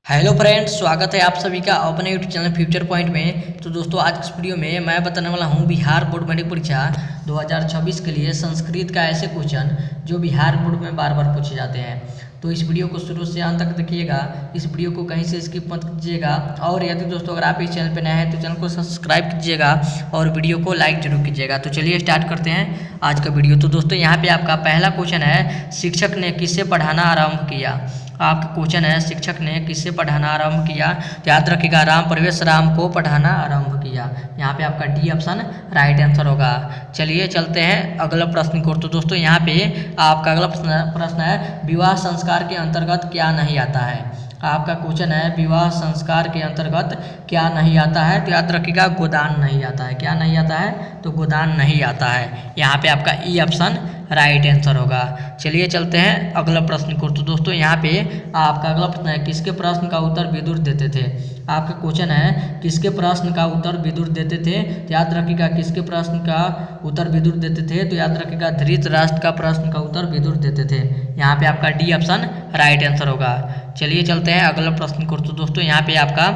Hello friends, स्वागत है आप सभी का अपने यूट्यूब चैनल फ्यूचर पॉइंट में। तो दोस्तों, आज इस वीडियो में मैं बताने वाला हूं बिहार बोर्ड मैट्रिक परीक्षा 2026 के लिए संस्कृत का ऐसे क्वेश्चन जो बिहार बोर्ड में बार बार पूछे जाते हैं। तो इस वीडियो को शुरू से अंत तक देखिएगा, इस वीडियो को कहीं से स्किप मत कीजिएगा। और यदि दोस्तों अगर आप इस चैनल पर नए हैं तो चैनल को सब्सक्राइब कीजिएगा और वीडियो को लाइक जरूर कीजिएगा। तो चलिए स्टार्ट करते हैं आज का वीडियो। तो दोस्तों, यहाँ पे आपका पहला क्वेश्चन है, शिक्षक ने किससे पढ़ाना आरंभ किया। आपका क्वेश्चन है, शिक्षक ने किससे पढ़ाना आरंभ किया। तो याद रखिएगा, राम प्रवेश राम को पढ़ाना आरंभ किया। यहाँ पे आपका डी ऑप्शन राइट आंसर होगा। चलिए चलते हैं अगला प्रश्न को। तो दोस्तों, यहाँ पे आपका अगला प्रश्न है, विवाह संस्कार के अंतर्गत क्या नहीं आता है। आपका क्वेश्चन है, विवाह संस्कार के अंतर्गत क्या नहीं आता है। तो याद रखिएगा, गोदान नहीं आता है। क्या नहीं आता है? तो गोदान नहीं आता है। यहाँ पे आपका ई ऑप्शन राइट आंसर होगा। चलिए चलते हैं अगला प्रश्न को। तो दोस्तों, यहाँ पे आपका अगला प्रश्न है, किसके प्रश्न का उत्तर विदुर देते थे। आपका क्वेश्चन है, किसके प्रश्न का उत्तर विदुर देते थे। तो याद रखिएगा, किसके प्रश्न का उत्तर विदुर देते थे। तो याद रखिएगा, धृतराष्ट्र का प्रश्न का उत्तर विदुर देते थे। यहाँ पे आपका डी ऑप्शन राइट आंसर होगा। चलिए चलते हैं अगला प्रश्न को। तो दोस्तों, यहाँ पे आपका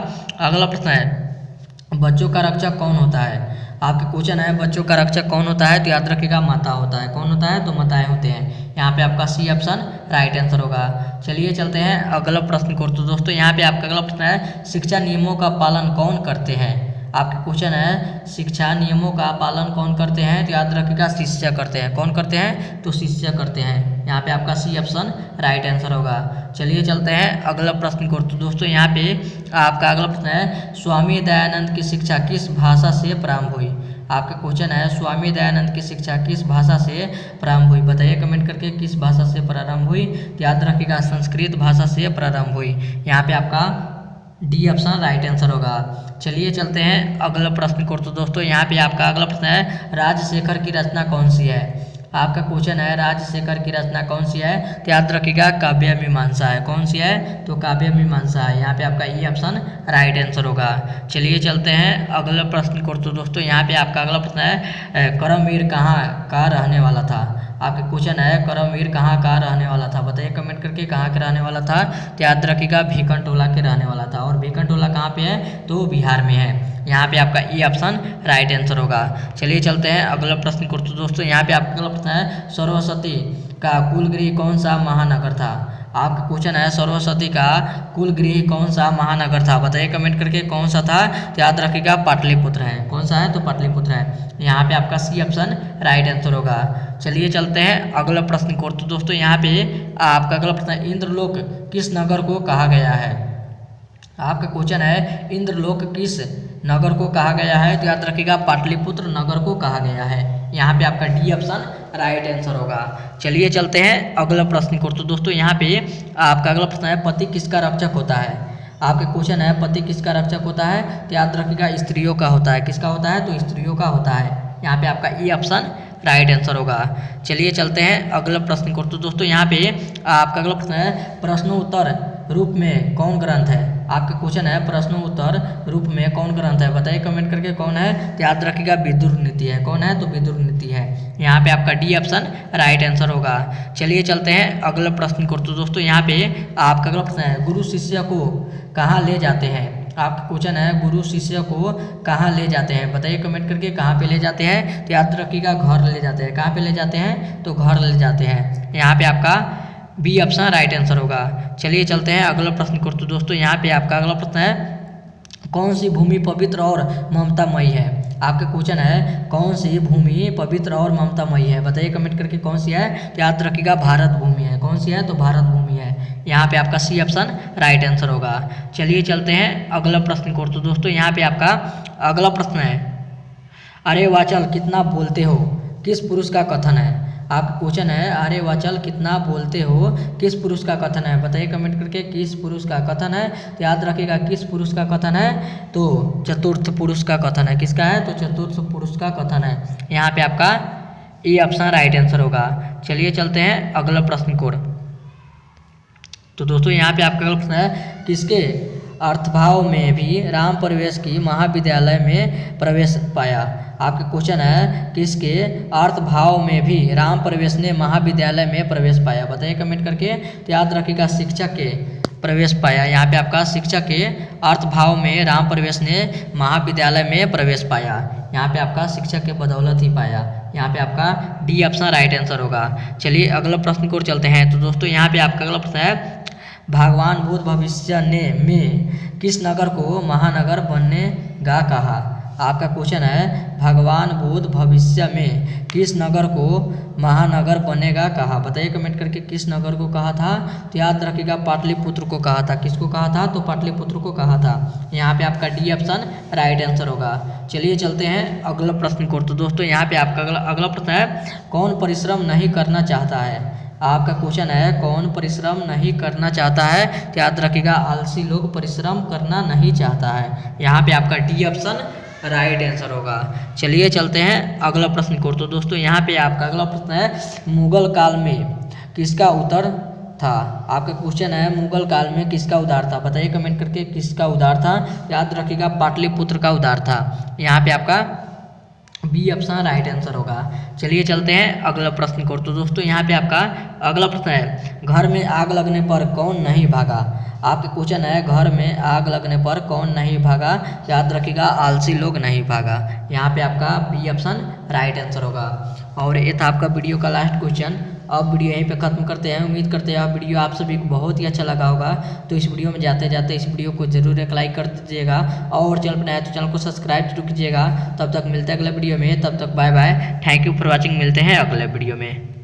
अगला प्रश्न है, बच्चों का रक्षक कौन होता है। आपका क्वेश्चन है, बच्चों का रक्षक कौन होता है। तो याद रखिएगा, माता होता है। कौन होता है? तो माताएं होते हैं। यहाँ पे आपका सी ऑप्शन राइट आंसर होगा। चलिए चलते हैं अगला प्रश्न को। तो दोस्तों, यहाँ पे आपका अगला प्रश्न है, शिक्षा नियमों का पालन कौन करते हैं। आपका क्वेश्चन है, शिक्षा नियमों का पालन कौन करते हैं। तो याद रखिएगा, शिष्य करते हैं। कौन करते हैं? तो शिष्य करते हैं। यहाँ पे आपका सी ऑप्शन राइट आंसर होगा। चलिए चलते हैं अगला प्रश्न को। तो दोस्तों, यहाँ पे आपका अगला प्रश्न है, स्वामी दयानंद की शिक्षा किस भाषा से प्रारंभ हुई। आपका क्वेश्चन है, स्वामी दयानंद की शिक्षा किस भाषा से प्रारंभ हुई। बताइए कमेंट करके, किस भाषा से प्रारंभ हुई। तो याद रखिएगा, संस्कृत भाषा से प्रारंभ हुई। यहाँ पे आपका डी ऑप्शन राइट आंसर होगा। चलिए चलते हैं अगला प्रश्न को। तो दोस्तों, यहाँ पे आपका अगला प्रश्न है, राजशेखर की रचना कौन सी है। आपका क्वेश्चन है, राजशेखर की रचना कौन सी है। तो याद रखिएगा, काव्य मीमांसा है। कौन सी है? तो काव्य मीमांसा है। यहाँ पे आपका ई ऑप्शन राइट आंसर होगा। चलिए चलते हैं अगला प्रश्न को। तो दोस्तों, यहाँ पे आपका अगला प्रश्न है, करमवीर कहाँ का रहने वाला था। आपका क्वेश्चन है, करमवीर कहाँ का रहने वाला था। बताइए कमेंट करके, कहाँ के रहने वाला था। तो याद रखिएगा, भीकनटोला के रहने वाला था। और भीकनटोला कहाँ पे है? तो बिहार में है। यहाँ पे आपका ई ऑप्शन राइट आंसर होगा। चलिए चलते हैं अगला प्रश्न को। तो दोस्तों, यहाँ पे आपका अगला प्रश्न है, सरस्वती का कुलगृह कौन सा महानगर था। आपका क्वेश्चन है, सरस्वती का कुलगृह कौन सा महानगर था। बताइए कमेंट करके, कौन सा था। तो याद रखिएगा, पाटलिपुत्र है। कौन सा है? तो पाटलिपुत्र है। यहाँ पे आपका सी ऑप्शन राइट आंसर होगा। चलिए चलते हैं अगला प्रश्न को। तो दोस्तों, यहाँ पे आपका अगला प्रश्न है, इंद्रलोक किस नगर को कहा गया है। आपका क्वेश्चन है, इंद्रलोक किस नगर को कहा गया है। तो याद रखिएगा, पाटलिपुत्र नगर को कहा गया है। यहाँ पे आपका डी ऑप्शन राइट आंसर होगा। चलिए चलते हैं अगला प्रश्न को। तो दोस्तों, यहाँ पे आपका अगला प्रश्न है, पति किसका रक्षक होता है। आपका क्वेश्चन है, पति किसका रक्षक होता है। तो याद रखिएगा, स्त्रियों का होता है। किसका होता है? तो स्त्रियों का होता है। यहाँ पे आपका ई ऑप्शन राइट आंसर होगा। चलिए चलते हैं अगला प्रश्न को। तो दोस्तों, यहाँ पे आपका अगला प्रश्न है, प्रश्नोत्तर रूप में कौन ग्रंथ है। आपका क्वेश्चन है, प्रश्नोत्तर रूप में कौन ग्रंथ है। बताइए कमेंट करके, कौन है। तो याद रखिएगा, विदुर नीति है। कौन है? तो विदुर नीति है। यहाँ पे आपका डी ऑप्शन राइट आंसर होगा। चलिए चलते हैं अगला प्रश्न को। तो दोस्तों, यहाँ पे आपका अगला प्रश्न है, गुरु शिष्य को कहाँ ले जाते हैं। आपका क्वेश्चन है, गुरु शिष्य को कहाँ ले जाते हैं। बताइए कमेंट करके, कहाँ पे ले जाते हैं। तो याद रखिएगा, घर ले जाते हैं। कहाँ पे ले जाते हैं? तो घर ले जाते हैं। यहाँ पे आपका बी ऑप्शन राइट आंसर होगा। चलिए चलते हैं अगला प्रश्न को। तो दोस्तों, यहाँ पे आपका अगला प्रश्न है, कौन सी भूमि पवित्र और ममतामयी है। आपका क्वेश्चन है, कौन सी भूमि पवित्र और ममतामयी है। बताइए कमेंट करके, कौन सी है। तो याद रखिएगा, भारत भूमि है। कौन सी है? तो भारत भूमि है। यहाँ पे आपका सी ऑप्शन राइट आंसर होगा। चलिए चलते हैं अगला प्रश्न को। तो दोस्तों, यहाँ पे आपका अगला प्रश्न है, अरे वाचल कितना बोलते हो किस पुरुष का कथन है। आपका क्वेश्चन है, अरे वाचल कितना बोलते हो किस पुरुष का कथन है। बताइए कमेंट करके, किस पुरुष का कथन है। तो याद रखिएगा, किस पुरुष का कथन है। तो चतुर्थ पुरुष का कथन है। किसका है? तो चतुर्थ पुरुष का कथन है। यहाँ पे आपका ए ऑप्शन राइट आंसर होगा। चलिए चलते हैं अगला प्रश्न को। तो दोस्तों, यहाँ पे आपका अगला प्रश्न है, किसके अर्थभाव में भी राम प्रवेश की महाविद्यालय में प्रवेश पाया। आपका क्वेश्चन है, किसके अर्थभाव में भी राम प्रवेश ने महाविद्यालय में प्रवेश पाया। बताइए कमेंट करके। तो याद रखिएगा, शिक्षक के प्रवेश पाया। यहाँ पे आपका शिक्षक के अर्थभाव में राम प्रवेश ने महाविद्यालय में प्रवेश पाया। यहाँ पे आपका शिक्षक के बदौलत ही पाया। यहाँ पे आपका डी ऑप्शन राइट आंसर होगा। चलिए अगला प्रश्न की ओर चलते हैं। तो दोस्तों यहाँ पे आपका अगला प्रश्न है, भगवान बुद्ध भविष्य में किस नगर को महानगर बननेगा कहा। आपका क्वेश्चन है, भगवान बुद्ध भविष्य में किस नगर को महानगर बनेगा कहा। बताइए कमेंट करके किस नगर को कहा था। तो याद रखिएगा पाटलिपुत्र को कहा था। किसको कहा था, तो पाटलिपुत्र को कहा था। यहाँ पे आपका डी ऑप्शन राइट आंसर होगा। चलिए चलते हैं अगला प्रश्न को। तो दोस्तों यहाँ पे आपका अगला प्रश्न है, कौन परिश्रम नहीं करना चाहता है। आपका क्वेश्चन है, कौन परिश्रम नहीं करना चाहता है। तो याद रखिएगा आलसी लोग परिश्रम करना नहीं चाहता है। यहाँ पे आपका डी ऑप्शन राइट आंसर होगा। चलिए चलते हैं अगला प्रश्न को। तो दोस्तों यहाँ पे आपका अगला प्रश्न है, मुगल काल में किसका उदय था। आपका क्वेश्चन है, मुगल काल में किसका उदय था। बताइए कमेंट करके किसका उदय था। याद रखिएगा पाटलिपुत्र का उदय था। यहाँ पे आपका बी ऑप्शन राइट आंसर होगा। चलिए चलते हैं अगला प्रश्न को। तो दोस्तों यहाँ पे आपका अगला प्रश्न है, घर में आग लगने पर कौन नहीं भागा। आपका क्वेश्चन है, घर में आग लगने पर कौन नहीं भागा। याद रखिएगा आलसी लोग नहीं भागा। यहाँ पे आपका बी ऑप्शन राइट आंसर होगा। और ये था आपका वीडियो का लास्ट क्वेश्चन। अब वीडियो यहीं पे खत्म करते हैं। उम्मीद करते हैं वीडियो आप सभी को बहुत ही अच्छा लगा होगा। तो इस वीडियो में जाते जाते इस वीडियो को जरूर एक लाइक कर दीजिएगा और चैनल पर नया है तो चैनल को सब्सक्राइब जरूर कीजिएगा। तब तक मिलते हैं अगले वीडियो में। तब तक bye bye, thank you for watching. मिलते हैं अगले वीडियो में।